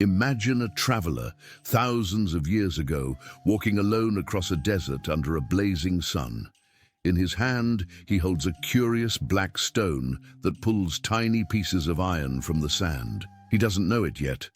Imagine a traveler thousands of years ago walking alone across a desert under a blazing sun. In his hand, he holds a curious black stone that pulls tiny pieces of iron from the sand. He doesn't know it yet,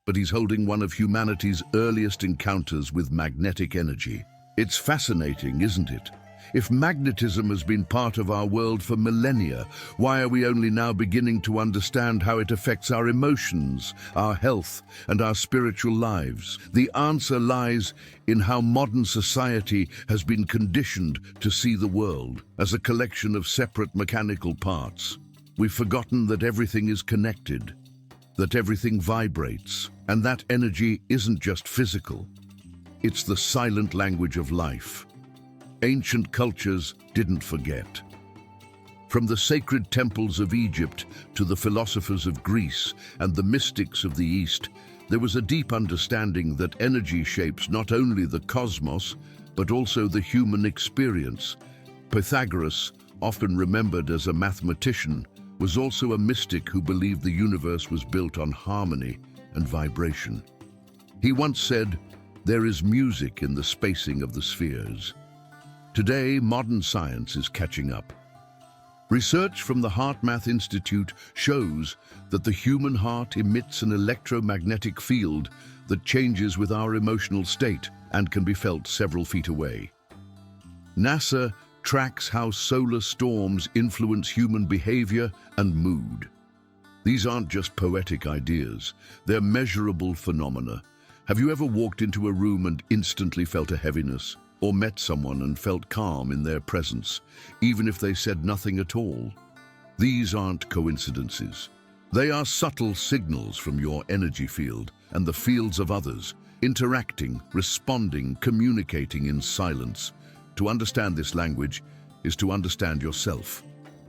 but he's holding one of humanity's earliest encounters with magnetic energy. It's fascinating, isn't it? If magnetism has been part of our world for millennia, why are we only now beginning to understand how it affects our emotions, our health, and our spiritual lives? The answer lies in how modern society has been conditioned to see the world as a collection of separate mechanical parts. We've forgotten that everything is connected, that everything vibrates, and that energy isn't just physical. It's the silent language of life. Ancient cultures didn't forget. From the sacred temples of Egypt to the philosophers of Greece and the mystics of the East, there was a deep understanding that energy shapes not only the cosmos, but also the human experience. Pythagoras, often remembered as a mathematician, was also a mystic who believed the universe was built on harmony and vibration. He once said, "There is music in the spacing of the spheres." Today, modern science is catching up. Research from the HeartMath Institute shows that the human heart emits an electromagnetic field that changes with our emotional state and can be felt several feet away. NASA tracks how solar storms influence human behavior and mood. These aren't just poetic ideas, they're measurable phenomena. Have you ever walked into a room and instantly felt a heaviness? Or met someone and felt calm in their presence, even if they said nothing at all? These aren't coincidences. They are subtle signals from your energy field and the fields of others, interacting, responding, communicating in silence. To understand this language is to understand yourself.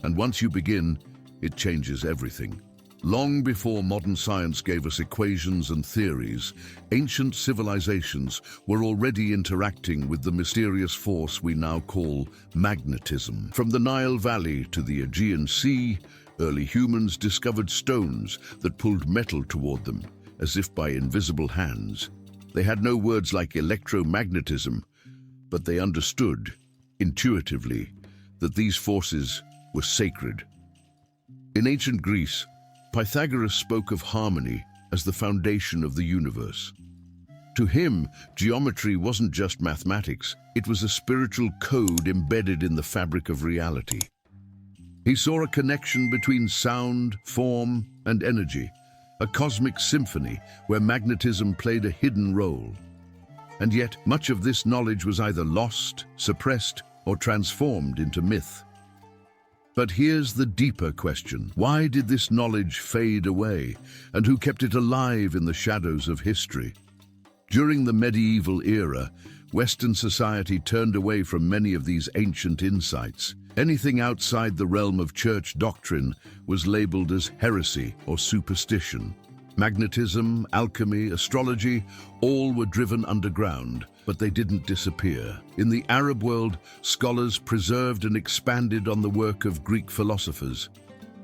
And once you begin, it changes everything. Long before modern science gave us equations and theories, ancient civilizations were already interacting with the mysterious force we now call magnetism. From the Nile Valley to the Aegean Sea, early humans discovered stones that pulled metal toward them, as if by invisible hands. They had no words like electromagnetism, but they understood, intuitively, that these forces were sacred. In ancient Greece, Pythagoras spoke of harmony as the foundation of the universe. To him, geometry wasn't just mathematics, it was a spiritual code embedded in the fabric of reality. He saw a connection between sound, form, and energy, a cosmic symphony where magnetism played a hidden role. And yet, much of this knowledge was either lost, suppressed, or transformed into myth. But here's the deeper question. Why did this knowledge fade away, and who kept it alive in the shadows of history? During the medieval era, Western society turned away from many of these ancient insights. Anything outside the realm of church doctrine was labeled as heresy or superstition. Magnetism, alchemy, astrology, all were driven underground, but they didn't disappear. In the Arab world, scholars preserved and expanded on the work of Greek philosophers.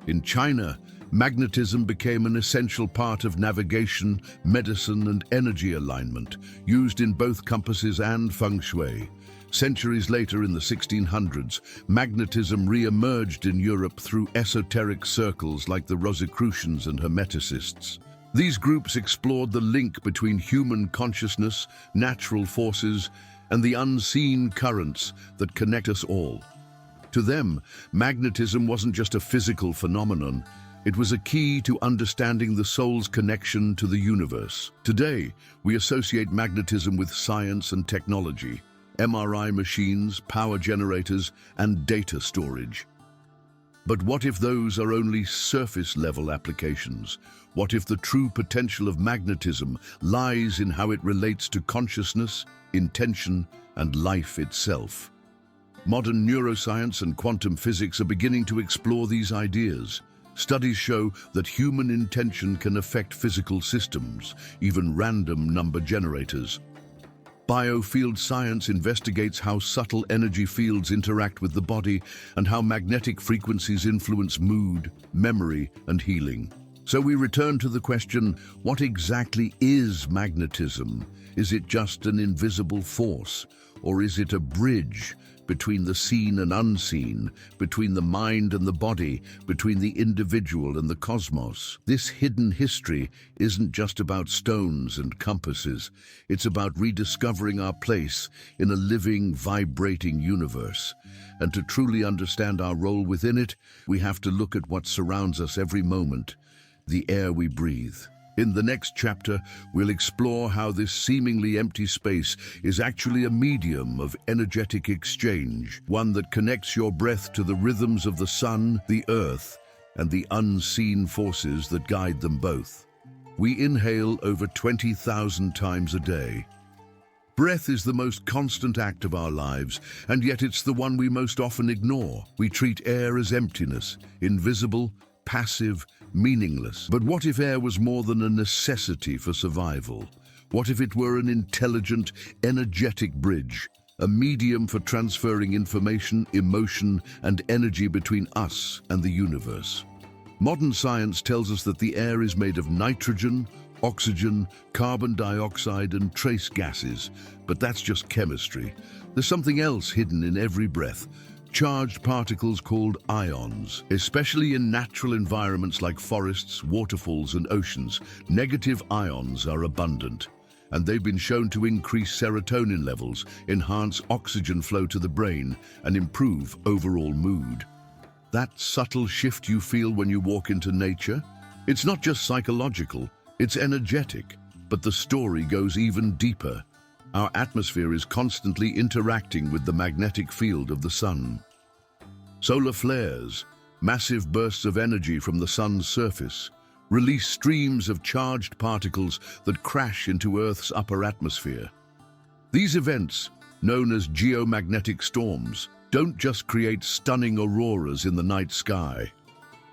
In China, magnetism became an essential part of navigation, medicine, and energy alignment, used in both compasses and feng shui. Centuries later, in the 1600s, magnetism re-emerged in Europe through esoteric circles like the Rosicrucians and Hermeticists. These groups explored the link between human consciousness, natural forces, and the unseen currents that connect us all. To them, magnetism wasn't just a physical phenomenon, it was a key to understanding the soul's connection to the universe. Today, we associate magnetism with science and technology, MRI machines, power generators, and data storage. But what if those are only surface-level applications? What if the true potential of magnetism lies in how it relates to consciousness, intention, and life itself? Modern neuroscience and quantum physics are beginning to explore these ideas. Studies show that human intention can affect physical systems, even random number generators. Biofield science investigates how subtle energy fields interact with the body and how magnetic frequencies influence mood, memory, and healing. So we return to the question, what exactly is magnetism? Is it just an invisible force, or is it a bridge between the seen and unseen, between the mind and the body, between the individual and the cosmos? This hidden history isn't just about stones and compasses. It's about rediscovering our place in a living, vibrating universe. And to truly understand our role within it, we have to look at what surrounds us every moment, the air we breathe. In the next chapter, we'll explore how this seemingly empty space is actually a medium of energetic exchange, one that connects your breath to the rhythms of the sun, the earth, and the unseen forces that guide them both. We inhale over 20,000 times a day. Breath is the most constant act of our lives, and yet it's the one we most often ignore. We treat air as emptiness, invisible, passive, meaningless. But what if air was more than a necessity for survival? What if it were an intelligent, energetic bridge, a medium for transferring information, emotion, and energy between us and the universe? Modern science tells us that the air is made of nitrogen, oxygen, carbon dioxide, and trace gases. But that's just chemistry. There's something else hidden in every breath. Charged particles called ions. Especially in natural environments like forests, waterfalls, and oceans, negative ions are abundant, and they've been shown to increase serotonin levels, enhance oxygen flow to the brain, and improve overall mood. That subtle shift you feel when you walk into nature, it's not just psychological, it's energetic. But the story goes even deeper. Our atmosphere is constantly interacting with the magnetic field of the sun. Solar flares, massive bursts of energy from the sun's surface, release streams of charged particles that crash into Earth's upper atmosphere. These events, known as geomagnetic storms, don't just create stunning auroras in the night sky.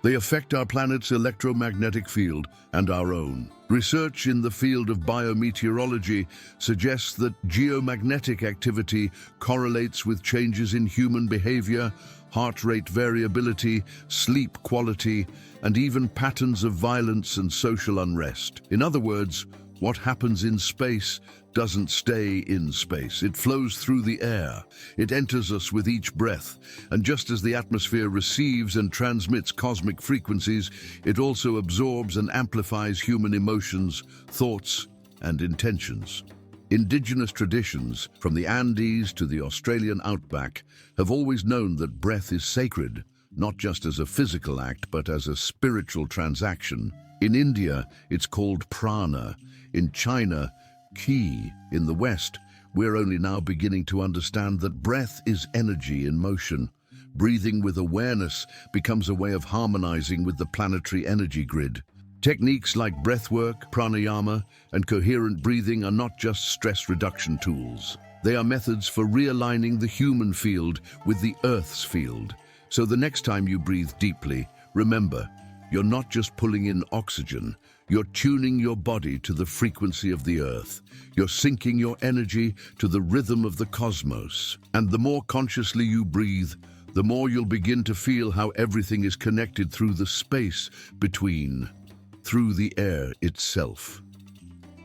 They affect our planet's electromagnetic field and our own. Research in the field of biometeorology suggests that geomagnetic activity correlates with changes in human behavior, heart rate variability, sleep quality, and even patterns of violence and social unrest. In other words, what happens in space doesn't stay in space. It flows through the air. It enters us with each breath. And just as the atmosphere receives and transmits cosmic frequencies, it also absorbs and amplifies human emotions, thoughts, and intentions. Indigenous traditions, from the Andes to the Australian outback, have always known that breath is sacred, not just as a physical act, but as a spiritual transaction. In India, it's called prana. In China, qi. In the West, we're only now beginning to understand that breath is energy in motion. Breathing with awareness becomes a way of harmonizing with the planetary energy grid. Techniques like breathwork, pranayama, and coherent breathing are not just stress reduction tools. They are methods for realigning the human field with the Earth's field. So the next time you breathe deeply, remember, you're not just pulling in oxygen, you're tuning your body to the frequency of the Earth. You're syncing your energy to the rhythm of the cosmos. And the more consciously you breathe, the more you'll begin to feel how everything is connected through the space between, through the air itself.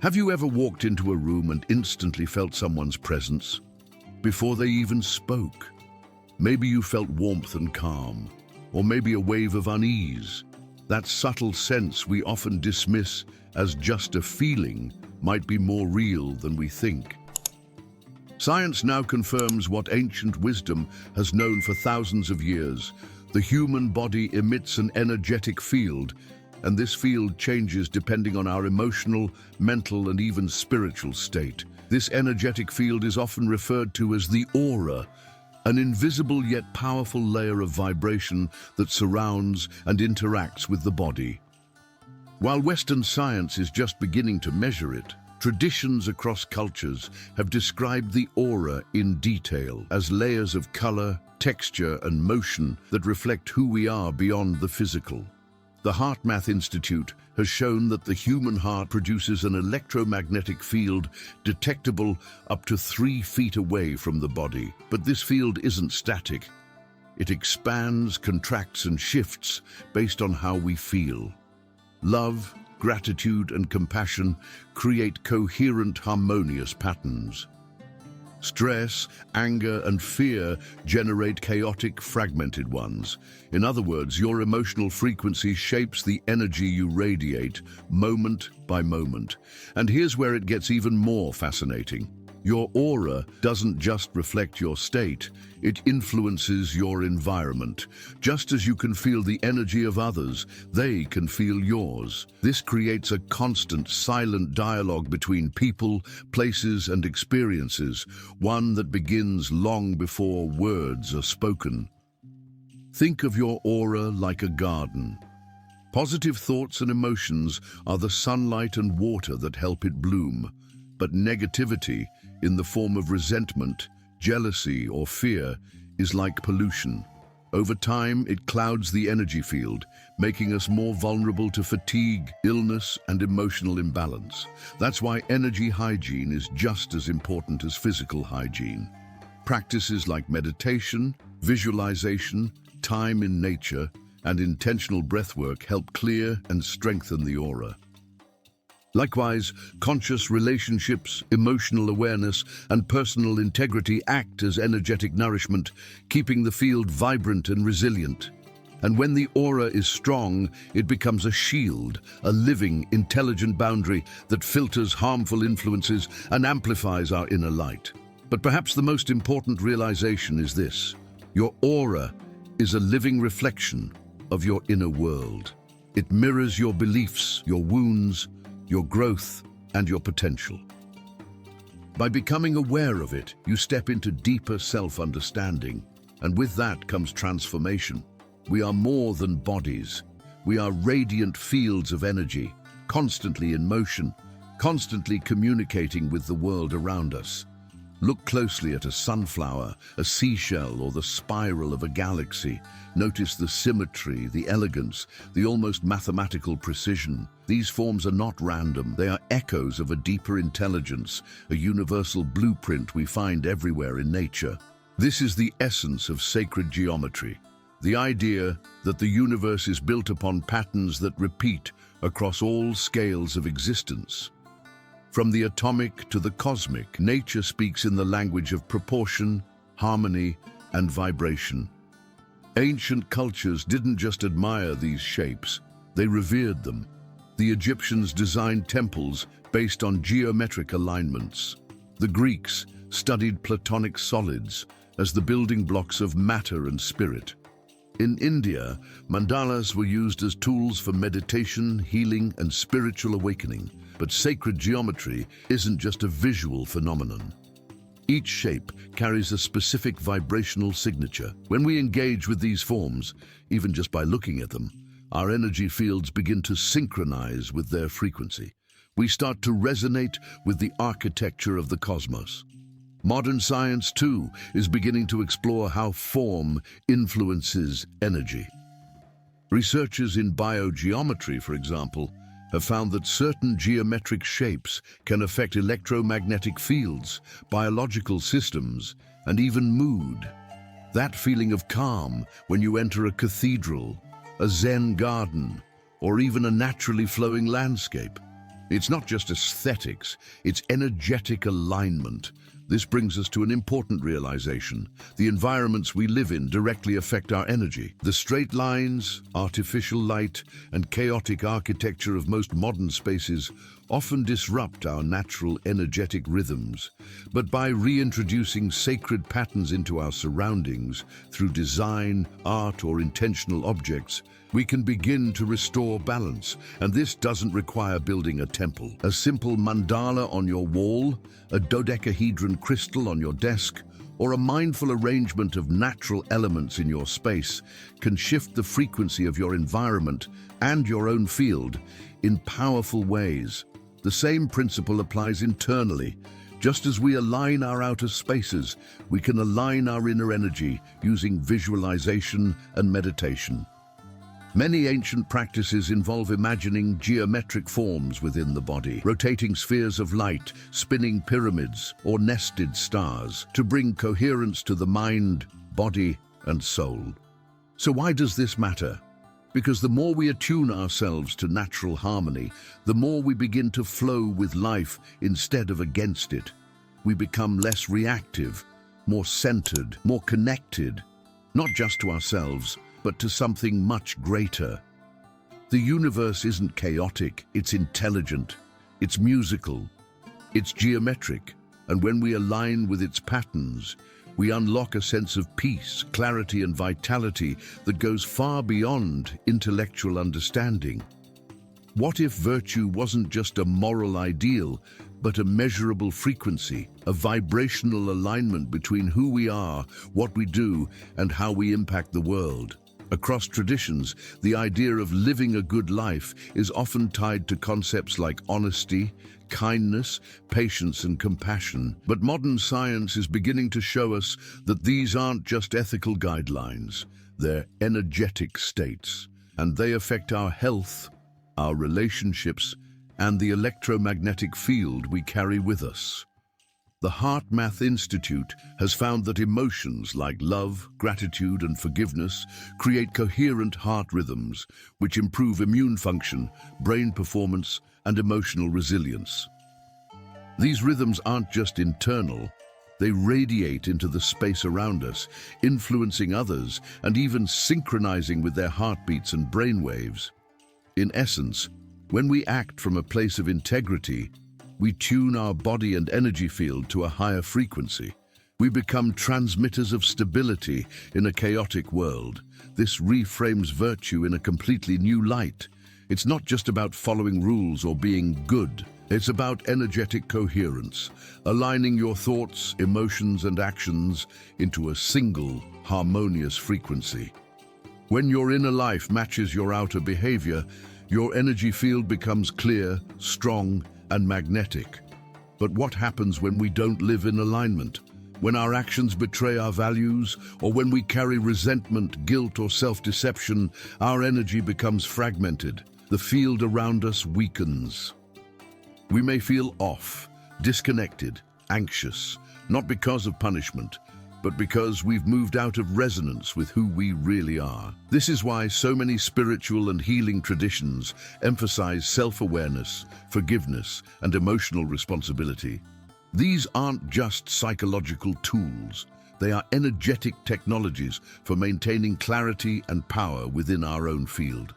Have you ever walked into a room and instantly felt someone's presence before they even spoke? Maybe you felt warmth and calm, or maybe a wave of unease. That subtle sense we often dismiss as just a feeling might be more real than we think. Science now confirms what ancient wisdom has known for thousands of years. The human body emits an energetic field, and this field changes depending on our emotional, mental, and even spiritual state. This energetic field is often referred to as the aura, an invisible yet powerful layer of vibration that surrounds and interacts with the body. While Western science is just beginning to measure it, traditions across cultures have described the aura in detail as layers of color, texture, and motion that reflect who we are beyond the physical. The HeartMath Institute has shown that the human heart produces an electromagnetic field detectable up to 3 feet away from the body. But this field isn't static. It expands, contracts, and shifts based on how we feel. love, gratitude, and compassion create coherent, harmonious patterns. Stress, anger, and fear generate chaotic, fragmented ones. In other words, your emotional frequency shapes the energy you radiate, moment by moment. And here's where it gets even more fascinating. Your aura doesn't just reflect your state, it influences your environment. Just as you can feel the energy of others, they can feel yours. This creates a constant, silent dialogue between people, places, and experiences, one that begins long before words are spoken. Think of your aura like a garden. Positive thoughts and emotions are the sunlight and water that help it bloom, but negativity, in the form of resentment, jealousy, or fear, is like pollution. Over time, it clouds the energy field, making us more vulnerable to fatigue, illness, and emotional imbalance. That's why energy hygiene is just as important as physical hygiene. Practices like meditation, visualization, time in nature, and intentional breathwork help clear and strengthen the aura. Likewise, conscious relationships, emotional awareness, and personal integrity act as energetic nourishment, keeping the field vibrant and resilient. And when the aura is strong, it becomes a shield, a living, intelligent boundary that filters harmful influences and amplifies our inner light. But perhaps the most important realization is this: your aura is a living reflection of your inner world. It mirrors your beliefs, your wounds, your growth, and your potential. By becoming aware of it, you step into deeper self-understanding, and with that comes transformation. We are more than bodies. We are radiant fields of energy, constantly in motion, constantly communicating with the world around us. Look closely at a sunflower, a seashell, or the spiral of a galaxy. Notice the symmetry, the elegance, the almost mathematical precision. These forms are not random. They are echoes of a deeper intelligence, a universal blueprint we find everywhere in nature. This is the essence of sacred geometry, the idea that the universe is built upon patterns that repeat across all scales of existence. From the atomic to the cosmic, nature speaks in the language of proportion, harmony, and vibration. Ancient cultures didn't just admire these shapes, they revered them. The Egyptians designed temples based on geometric alignments. The Greeks studied platonic solids as the building blocks of matter and spirit. In India, mandalas were used as tools for meditation, healing, and spiritual awakening. But sacred geometry isn't just a visual phenomenon. Each shape carries a specific vibrational signature. When we engage with these forms, even just by looking at them, our energy fields begin to synchronize with their frequency. We start to resonate with the architecture of the cosmos. Modern science, too, is beginning to explore how form influences energy. Researchers in biogeometry, for example, have found that certain geometric shapes can affect electromagnetic fields, biological systems, and even mood. That feeling of calm when you enter a cathedral, a Zen garden, or even a naturally flowing landscape. It's not just aesthetics, it's energetic alignment. This brings us to an important realization. The environments we live in directly affect our energy. The straight lines, artificial light, and chaotic architecture of most modern spaces often disrupt our natural energetic rhythms. But by reintroducing sacred patterns into our surroundings through design, art, or intentional objects, we can begin to restore balance. And this doesn't require building a temple. A simple mandala on your wall, a dodecahedron crystal on your desk, or a mindful arrangement of natural elements in your space can shift the frequency of your environment and your own field in powerful ways. The same principle applies internally. Just as we align our outer spaces, we can align our inner energy using visualization and meditation. Many ancient practices involve imagining geometric forms within the body, rotating spheres of light, spinning pyramids, or nested stars to bring coherence to the mind, body, and soul. So why does this matter? Because the more we attune ourselves to natural harmony, the more we begin to flow with life instead of against it. We become less reactive, more centered, more connected, not just to ourselves, but to something much greater. The universe isn't chaotic, it's intelligent, it's musical, it's geometric, and when we align with its patterns, we unlock a sense of peace, clarity, and vitality that goes far beyond intellectual understanding. What if virtue wasn't just a moral ideal, but a measurable frequency, a vibrational alignment between who we are, what we do, and how we impact the world? Across traditions, the idea of living a good life is often tied to concepts like honesty, kindness, patience, and compassion. But modern science is beginning to show us that these aren't just ethical guidelines, they're energetic states, and they affect our health, our relationships, and the electromagnetic field we carry with us. The HeartMath Institute has found that emotions like love, gratitude, and forgiveness create coherent heart rhythms, which improve immune function, brain performance, and emotional resilience. These rhythms aren't just internal, they radiate into the space around us, influencing others and even synchronizing with their heartbeats and brainwaves. In essence, when we act from a place of integrity, we tune our body and energy field to a higher frequency. We become transmitters of stability in a chaotic world. This reframes virtue in a completely new light. It's not just about following rules or being good. It's about energetic coherence, aligning your thoughts, emotions, and actions into a single, harmonious frequency. When your inner life matches your outer behavior, your energy field becomes clear, strong, and magnetic. But what happens when we don't live in alignment? When our actions betray our values, or when we carry resentment, guilt, or self-deception, our energy becomes fragmented. The field around us weakens. We may feel off, disconnected, anxious, not because of punishment, but because we've moved out of resonance with who we really are. This is why so many spiritual and healing traditions emphasize self-awareness, forgiveness, and emotional responsibility. These aren't just psychological tools. They are energetic technologies for maintaining clarity and power within our own field.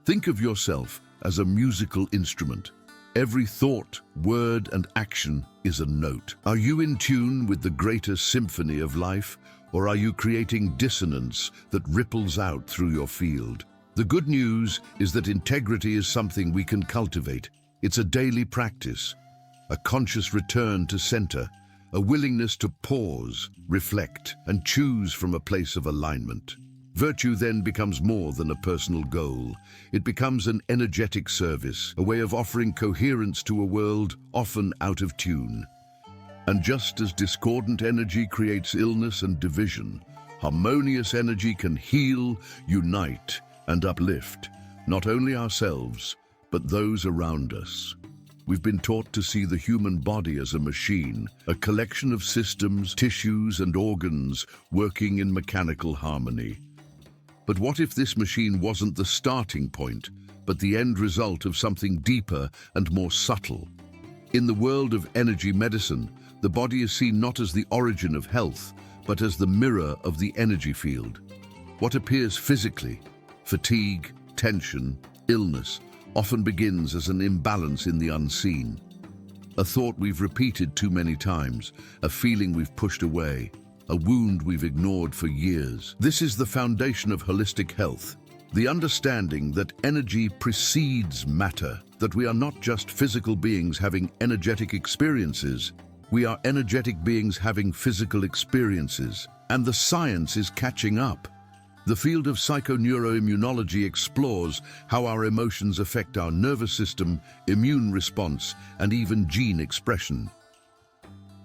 Think of yourself as a musical instrument. Every thought, word, and action is a note. Are you in tune with the greater symphony of life, or are you creating dissonance that ripples out through your field? The good news is that integrity is something we can cultivate. It's a daily practice, a conscious return to center, a willingness to pause, reflect, and choose from a place of alignment. Virtue then becomes more than a personal goal. It becomes an energetic service, a way of offering coherence to a world often out of tune. And just as discordant energy creates illness and division, harmonious energy can heal, unite, and uplift, not only ourselves, but those around us. We've been taught to see the human body as a machine, a collection of systems, tissues, and organs working in mechanical harmony. But what if this machine wasn't the starting point, but the end result of something deeper and more subtle? In the world of energy medicine, the body is seen not as the origin of health, but as the mirror of the energy field. What appears physically, fatigue, tension, illness, often begins as an imbalance in the unseen. A thought we've repeated too many times, a feeling we've pushed away, a wound we've ignored for years. This is the foundation of holistic health, the understanding that energy precedes matter, that we are not just physical beings having energetic experiences, we are energetic beings having physical experiences, and the science is catching up. The field of psychoneuroimmunology explores how our emotions affect our nervous system, immune response, and even gene expression.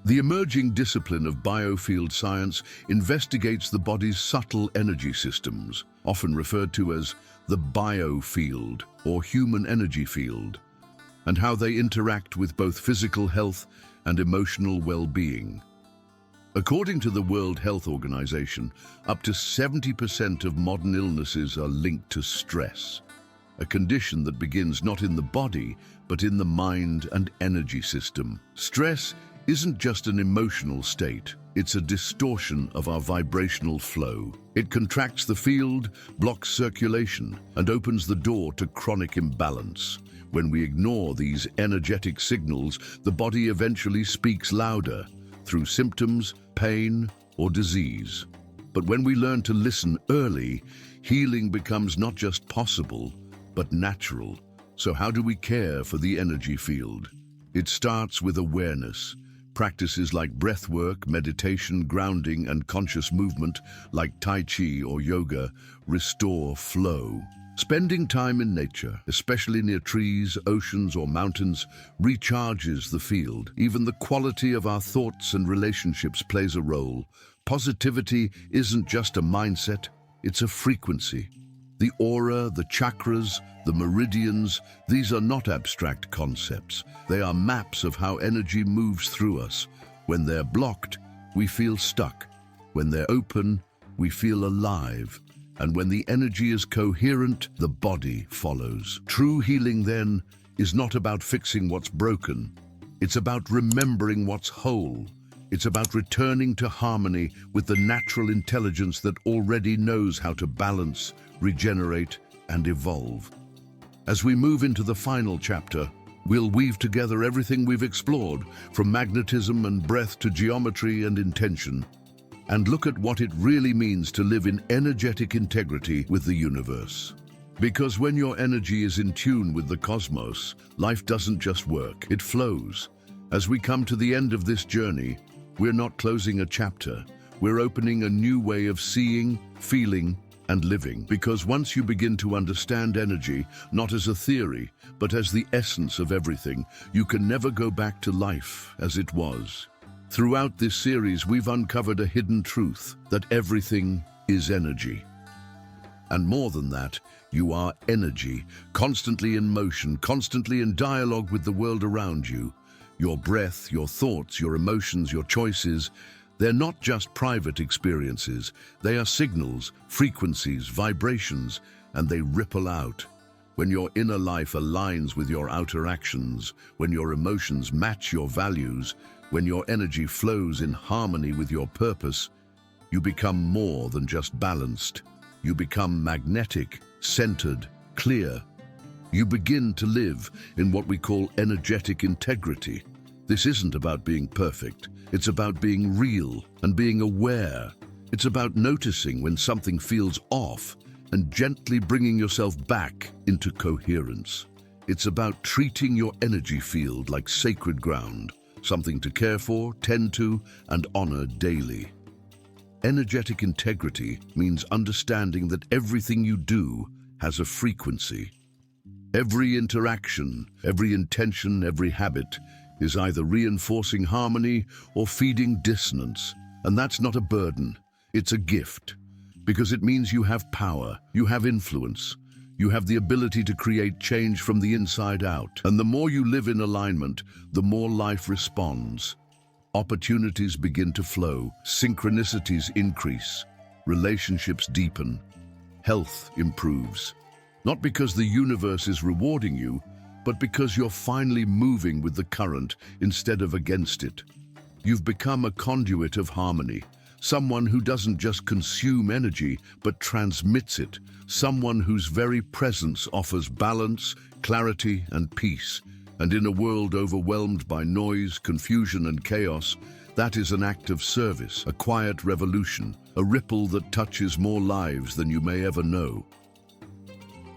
The emerging discipline of biofield science investigates the body's subtle energy systems, often referred to as the biofield or human energy field, and how they interact with both physical health and emotional well-being. According to the World Health Organization, up to 70% of modern illnesses are linked to stress, a condition that begins not in the body, but in the mind and energy system. Stress isn't just an emotional state, it's a distortion of our vibrational flow. It contracts the field, blocks circulation, and opens the door to chronic imbalance. When we ignore these energetic signals, the body eventually speaks louder, through symptoms, pain, or disease. But when we learn to listen early, healing becomes not just possible, but natural. So how do we care for the energy field? It starts with awareness. Practices like breathwork, meditation, grounding, and conscious movement, like Tai Chi or yoga, restore flow. Spending time in nature, especially near trees, oceans, or mountains, recharges the field. Even the quality of our thoughts and relationships plays a role. Positivity isn't just a mindset, it's a frequency. The aura, the chakras, the meridians, these are not abstract concepts. They are maps of how energy moves through us. When they're blocked, we feel stuck. When they're open, we feel alive. And when the energy is coherent, the body follows. True healing, then, is not about fixing what's broken. It's about remembering what's whole. It's about returning to harmony with the natural intelligence that already knows how to balance, regenerate, and evolve. As we move into the final chapter, we'll weave together everything we've explored, from magnetism and breath to geometry and intention, and look at what it really means to live in energetic integrity with the universe. Because when your energy is in tune with the cosmos, life doesn't just work, it flows. As we come to the end of this journey, we're not closing a chapter, we're opening a new way of seeing, feeling, and living. Because once you begin to understand energy, not as a theory, but as the essence of everything, you can never go back to life as it was. Throughout this series, we've uncovered a hidden truth, that everything is energy. And more than that, you are energy, constantly in motion, constantly in dialogue with the world around you. Your breath, your thoughts, your emotions, your choices, they're not just private experiences. They are signals, frequencies, vibrations, and they ripple out. When your inner life aligns with your outer actions, when your emotions match your values, when your energy flows in harmony with your purpose, you become more than just balanced. You become magnetic, centered, clear. You begin to live in what we call energetic integrity. This isn't about being perfect. It's about being real and being aware. It's about noticing when something feels off and gently bringing yourself back into coherence. It's about treating your energy field like sacred ground, something to care for, tend to, and honor daily. Energetic integrity means understanding that everything you do has a frequency. Every interaction, every intention, every habit is either reinforcing harmony or feeding dissonance. And that's not a burden, it's a gift. Because it means you have power, you have influence, you have the ability to create change from the inside out. And the more you live in alignment, the more life responds. Opportunities begin to flow, synchronicities increase, relationships deepen, health improves. Not because the universe is rewarding you, but because you're finally moving with the current instead of against it. You've become a conduit of harmony, someone who doesn't just consume energy, but transmits it, someone whose very presence offers balance, clarity, and peace. And in a world overwhelmed by noise, confusion, and chaos, that is an act of service, a quiet revolution, a ripple that touches more lives than you may ever know.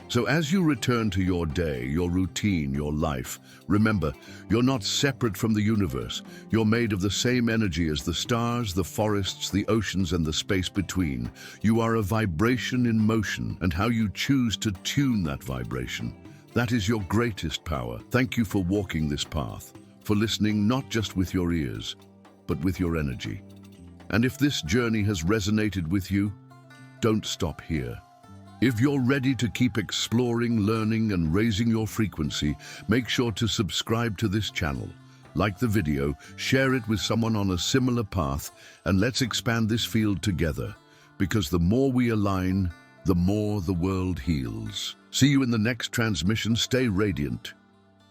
So as you return to your day, your routine, your life, remember, you're not separate from the universe. You're made of the same energy as the stars, the forests, the oceans, and the space between. You are a vibration in motion, and how you choose to tune that vibration, that is your greatest power. Thank you for walking this path, for listening not just with your ears, but with your energy. And if this journey has resonated with you, don't stop here. If you're ready to keep exploring, learning, and raising your frequency, make sure to subscribe to this channel. like the video, share it with someone on a similar path, and let's expand this field together. Because the more we align, the more the world heals. See you in the next transmission. Stay radiant.